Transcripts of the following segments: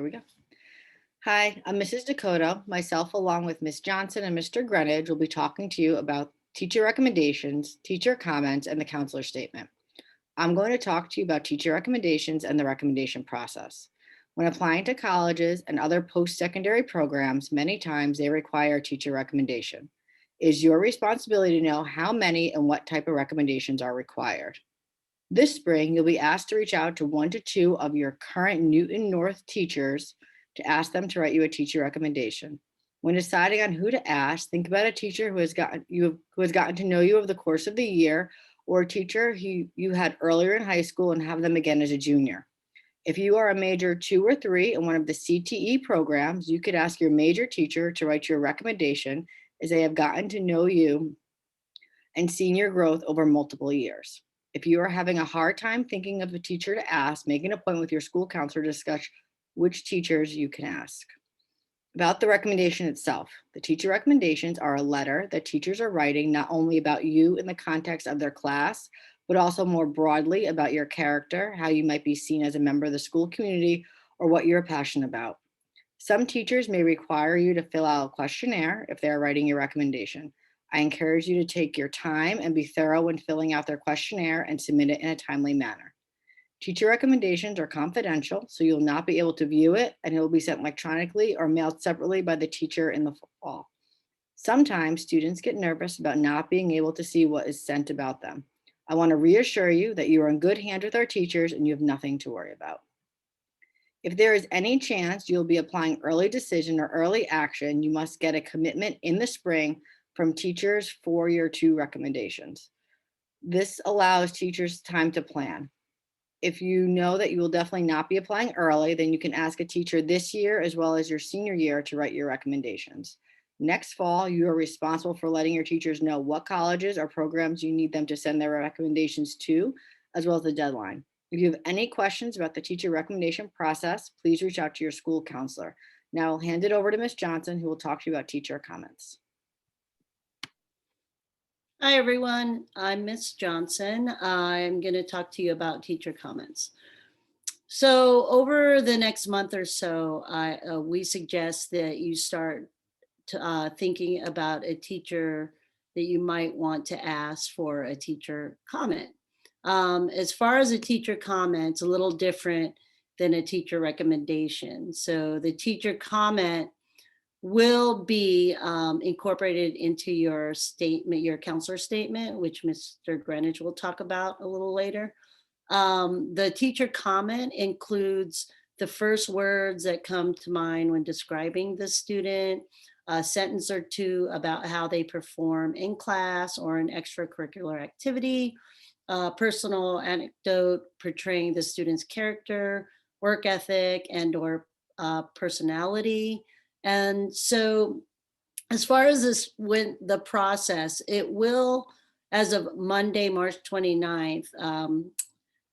Here we go. Hi, I'm Mrs. Decoteau. Myself, along with Ms. Johnson and Mr. Greenidge, will be talking to you about teacher recommendations, teacher comments, and the counselor statement. I'm going to talk to you about teacher recommendations and the recommendation process. When applying to colleges and other post-secondary programs, many times they require a teacher recommendation. It is your responsibility to know how many and what type of recommendations are required. This spring, you'll be asked to reach out to 1 to 2 of your current Newton North teachers to ask them to write you a teacher recommendation. When deciding on who to ask, think about a teacher who has gotten to know you over the course of the year, or a teacher who you had earlier in high school and have them again as a junior. If you are a major 2 or 3 in one of the CTE programs, you could ask your major teacher to write your recommendation, as they have gotten to know you and seen your growth over multiple years. If you are having a hard time thinking of a teacher to ask, make an appointment with your school counselor to discuss which teachers you can ask. About the recommendation itself, the teacher recommendations are a letter that teachers are writing not only about you in the context of their class, but also more broadly about your character, how you might be seen as a member of the school community, or what you're passionate about. Some teachers may require you to fill out a questionnaire if they are writing your recommendation. I encourage you to take your time and be thorough when filling out their questionnaire and submit it in a timely manner. Teacher recommendations are confidential, so you'll not be able to view it, and it will be sent electronically or mailed separately by the teacher in the fall. Sometimes students get nervous about not being able to see what is sent about them. I want to reassure you that you are in good hands with our teachers and you have nothing to worry about. If there is any chance you'll be applying early decision or early action, you must get a commitment in the spring from teachers for your 2 recommendations. This allows teachers time to plan. If you know that you will definitely not be applying early, then you can ask a teacher this year as well as your senior year to write your recommendations. Next fall, you are responsible for letting your teachers know what colleges or programs you need them to send their recommendations to, as well as the deadline. If you have any questions about the teacher recommendation process, please reach out to your school counselor. Now I'll hand it over to Ms. Johnson, who will talk to you about teacher comments. Hi, everyone. I'm Miss Johnson. I'm going to talk to you about teacher comments. So over the next month or so, we suggest that you start thinking about a teacher that you might want to ask for a teacher comment. As far as a teacher comment, it's a little different than a teacher recommendation. So the teacher comment will be incorporated into your statement, your counselor statement, which Mr. Greenidge will talk about a little later. The teacher comment includes the first words that come to mind when describing the student, a sentence or two about how they perform in class or an extracurricular activity, a personal anecdote portraying the student's character, work ethic, and or personality. And so as far as this when the process, it will, as of Monday, March 29th,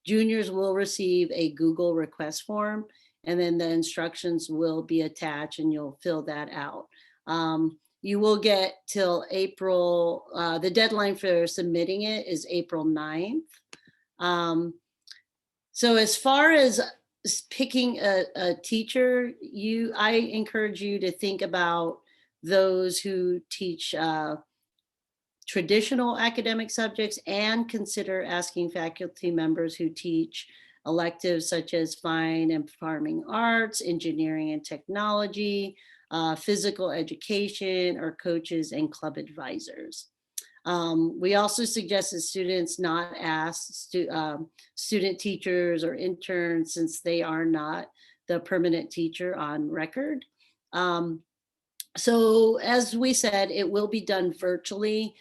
juniors will receive a Google request form, and then the instructions will be attached and you'll fill that out. You will get till April, the deadline for submitting it is April 9th. So as far as picking a teacher, I encourage you to think about those who teach traditional academic subjects, and consider asking faculty members who teach electives such as fine and performing arts, engineering and technology, physical education, or coaches and club advisors. We also suggest that students not ask student teachers or interns, since they are not the permanent teacher on record. So as we said, it will be done virtually.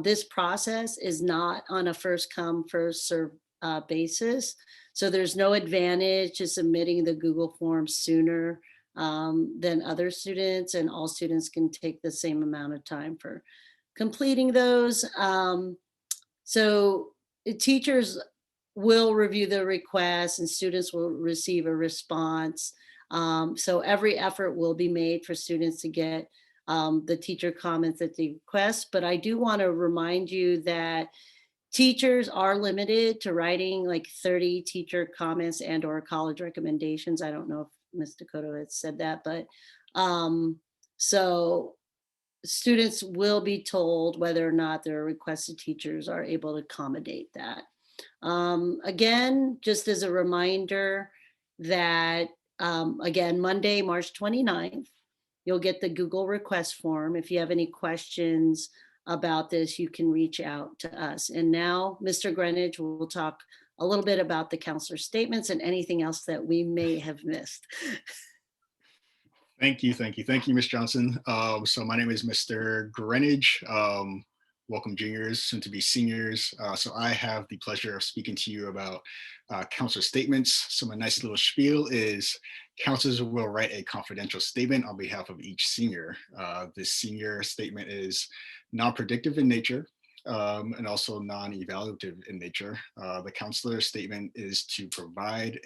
This process is not on a first come, first serve basis. So there's no advantage to submitting the Google form sooner than other students, and all students can take the same amount of time for completing those. So teachers will review the request and students will receive a response. So every effort will be made for students to get the teacher comments that they request. But I do want to remind you that teachers are limited to writing like 30 teacher comments and or college recommendations. I don't know if Ms. Decoteau had said that, but so students will be told whether or not their requested teachers are able to accommodate that. Again, just as a reminder that, again, Monday, March 29th, you'll get the Google request form. If you have any questions about this, you can reach out to us. And now Mr. Greenidge will talk a little bit about the counselor statements and anything else that we may have missed. Thank you, Ms. Johnson. So my name is Mr. Greenidge. Welcome, juniors, soon to be seniors. So I have the pleasure of speaking to you about counselor statements. So my nice little spiel is counselors will write a confidential statement on behalf of each senior. This senior statement is non-predictive in nature. And also non-evaluative in nature. The counselor statement is to provide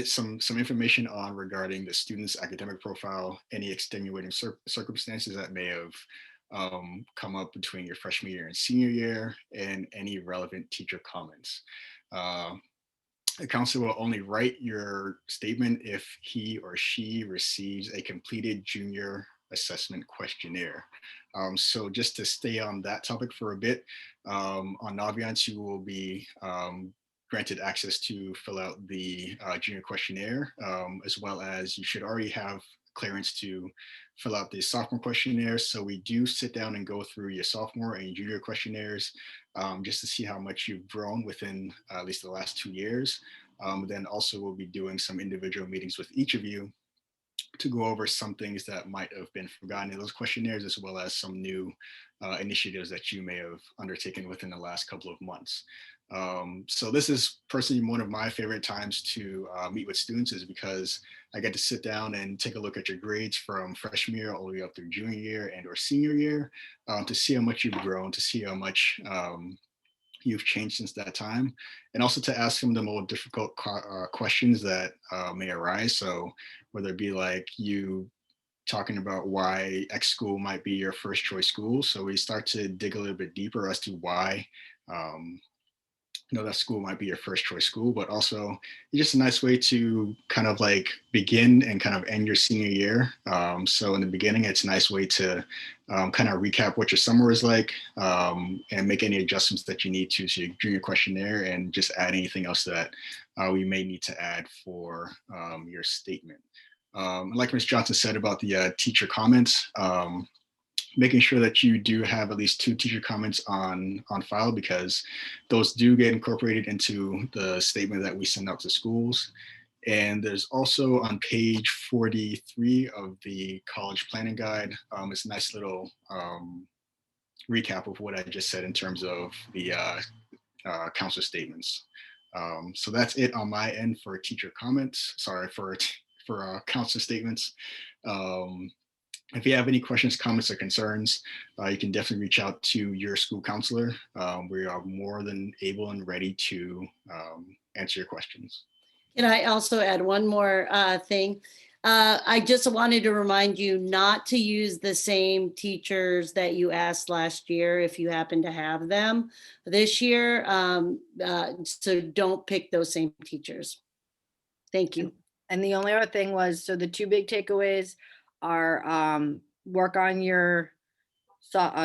some information on regarding the student's academic profile, any extenuating circumstances that may have come up between your freshman year and senior year, and any relevant teacher comments. The counselor will only write your statement if he or she receives a completed junior assessment questionnaire. So just to stay on that topic for a bit, on Naviance, you will be granted access to fill out the junior questionnaire, as well as you should already have clearance to fill out the sophomore questionnaire. So we do sit down and go through your sophomore and junior questionnaires just to see how much you've grown within at least the last 2 years. Then also we'll be doing some individual meetings with each of you to go over some things that might have been forgotten in those questionnaires, as well as some new initiatives that you may have undertaken within the last couple of months. So this is personally one of my favorite times to meet with students, is because I get to sit down and take a look at your grades from freshman year all the way up through junior year and or senior year, to see how much you've grown, to see how much you've changed since that time, and also to ask some of the more difficult questions that may arise. So whether it be like you talking about why X school might be your first choice school. So we start to dig a little bit deeper as to why that school might be your first choice school, but also it's just a nice way to kind of like begin and kind of end your senior year. So in the beginning, it's a nice way to kind of recap what your summer was like, and make any adjustments that you need to your junior questionnaire, and just add anything else that we may need to add for your statement. Like Ms. Johnson said about the teacher comments, making sure that you do have at least 2 teacher comments on file, because those do get incorporated into the statement that we send out to schools. And there's also on page 43 of the college planning guide, it's a nice little recap of what I just said in terms of the counselor statements. So that's it on my end for teacher comments. Sorry, for counselor statements. If you have any questions, comments, or concerns, you can definitely reach out to your school counselor. We are more than able and ready to answer your questions. Can I also add one more thing? I just wanted to remind you not to use the same teachers that you asked last year if you happen to have them this year. So don't pick those same teachers. Thank you. And the only other thing was, so the 2 big takeaways are work on your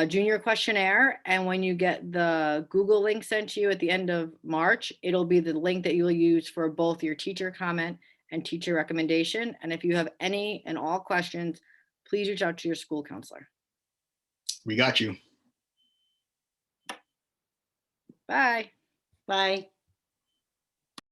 junior questionnaire, and when you get the Google link sent to you at the end of March, it'll be the link that you'll use for both your teacher comment and teacher recommendation. And if you have any and all questions, please reach out to your school counselor. We got you. Bye. Bye.